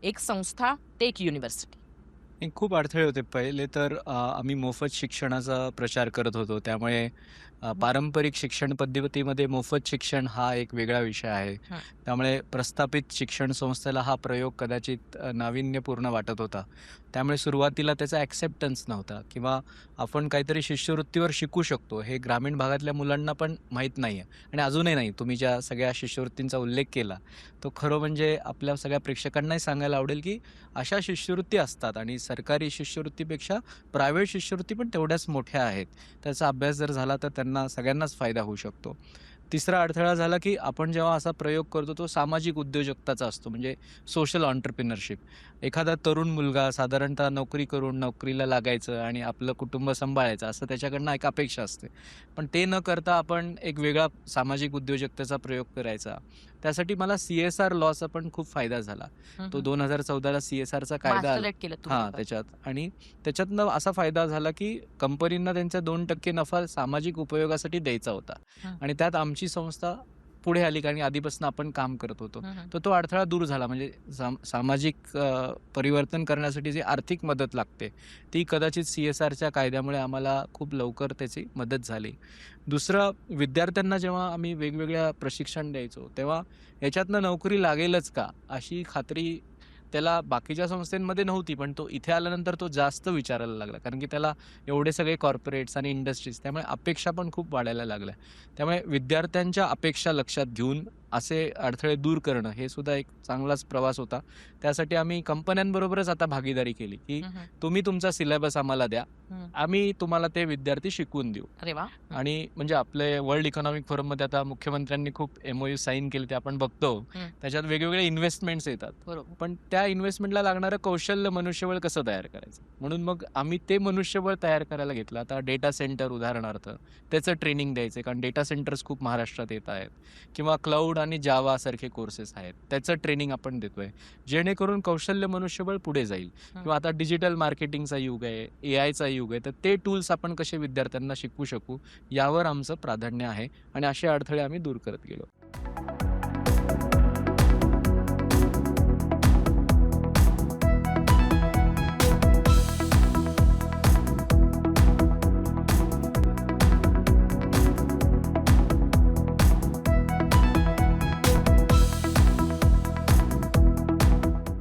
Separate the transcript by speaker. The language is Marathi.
Speaker 1: एक संस्था, टेक युनिव्हर्सिटी.
Speaker 2: नाही, खूप अडथळे होते. पहिले तर आम्ही मोफत शिक्षणाचा प्रचार करत होतो. त्यामुळे
Speaker 1: हं,
Speaker 2: पारंपरिक शिक्षण पद्धतीमध्ये मोफत शिक्षण हा एक वेगळा विषय आहे.
Speaker 1: हं.
Speaker 2: त्यामुळे प्रस्थापित शिक्षण संस्थेला हा प्रयोग कदाचित नाविन्यपूर्ण वाटत होता. त्यामुळे सुरुवातीला त्याचा ॲक्सेप्टन्स नव्हता किंवा आपण काहीतरी शिष्यवृत्तीवर शिकू शकतो, हे ग्रामीण भागातल्या मुलांना पण माहीत नाही आहे आणि अजूनही नाही. तुम्ही ज्या सगळ्या शिष्यवृत्तींचा उल्लेख केला, तो खरं म्हणजे आपल्या सगळ्या प्रेक्षकांनाही सांगायला आवडेल, की अशा शिष्यवृत्ती असतात आणि सरकारी शिष्यवृत्तीपेक्षा प्रायव्हेट शिष्यवृत्ती पण तेवढ्याच मोठ्या आहेत. त्याचा अभ्यास जर झाला तर त्यांना सगळ्यांनाच फायदा होऊ शकतो. तिसरा अडथळा झाला, की आपण जेव्हा असा प्रयोग करतो तो सामाजिक उद्योजकताचा असतो म्हणजे सोशल एंटरप्रेन्योरशिप. एखादा तरुण मुलगा साधारणतः नोकरी करून नोकरीला लागायचं आणि आपलं कुटुंब सांभाळायचं असं त्याच्याकडनं एक अपेक्षा असते. पण ते न करता आपण एक वेगळा सामाजिक उद्योजकतेचा प्रयोग करायचा. त्यासाठी मला CSR लॉचा पण खूप फायदा झाला.
Speaker 1: हं,
Speaker 2: तो
Speaker 1: हं.
Speaker 2: 2014ला CSRचा कायदा आला
Speaker 1: मास्टरेट केलं तुम्ही
Speaker 2: हां,
Speaker 1: तेव्हा.
Speaker 2: त्याच्यात आणि त्याच्यातनं असा फायदा झाला, की कंपनींना त्यांचा 2% नफा सामाजिक उपयोगासाठी द्यायचा होता
Speaker 1: हं,
Speaker 2: आणि त्यात आमची संस्था पुढे आली कारण आधीपासून आपण काम करत होतो.
Speaker 1: हं, हं.
Speaker 2: तर तो अडथळा दूर झाला म्हणजे सामाजिक परिवर्तन करण्यासाठी जी आर्थिक मदत लागते, ती कदाचित CSRच्या कायद्यामुळे आम्हाला खूप लवकर त्याची मदत झाली. दुसरं विद्यार्थ्यांना जेव्हा आम्ही वेगवेगळ्या प्रशिक्षण द्यायचो, तेव्हा याच्यातनं नोकरी लागेलच का? अशी खात्री त्याला बाकीच्या संस्थांमध्ये नव्हती, पण तो इथे आल्यानंतर तो जास्त विचारायला लागला. कारण की त्याला एवढे सगळे कॉर्पोरेट्स आणि इंडस्ट्रीज त्यामुळे अपेक्षा पण खूप वाढायला लागल्या. त्यामुळे विद्यार्थ्यांच्या अपेक्षा लक्षात घेऊन असे अडथळे दूर करणं हे सुद्धा एक चांगलाच प्रवास होता. त्यासाठी आम्ही कंपन्यांबरोबरच आता भागीदारी केली, की
Speaker 1: हं, हं.
Speaker 2: तुम्ही तुमचा सिलेबस आम्हाला द्या.
Speaker 1: हं.
Speaker 2: आम्ही तुम्हाला ते विद्यार्थी शिकवून देऊ.
Speaker 1: अरे वाह! हं,
Speaker 2: आणि म्हणजे आपले वर्ल्ड इकॉनॉमिक फोरममध्ये आता मुख्यमंत्र्यांनी खूप MOU साइन केले ते आपण बघतो.
Speaker 1: हं.
Speaker 2: त्याच्यात वेगवेगळे इन्व्हेस्टमेंट्स येतात.
Speaker 1: बरोबर.
Speaker 2: पण त्या इन्व्हेस्टमेंटला लागणारं कौशल्य मनुष्यबळ कसं तयार करायचं? म्हणून मग आम्ही ते मनुष्यबळ तयार करायला घेतलं. आता डेटा सेंटर उदाहरणार्थ त्याचं ट्रेनिंग द्यायचं कारण डेटा सेंटर्स खूप महाराष्ट्रात येत आहेत किंवा क्लाउड आणि जावा सारखे कोर्सेस आहेत. त्याचं ट्रेनिंग आपण देतोय. जेणेकरून कौशल्य मनुष्यबळ पुढे जाईल
Speaker 1: हं.
Speaker 2: किंवा आता डिजिटल मार्केटिंगचा युग आहे, AIचा युग आहे. तर ते टूल्स आपण कसे विद्यार्थ्यांना शिकवू शकू यावर आमचं प्राधान्य आहे आणि असे अडथळे आम्ही दूर करत गेलो.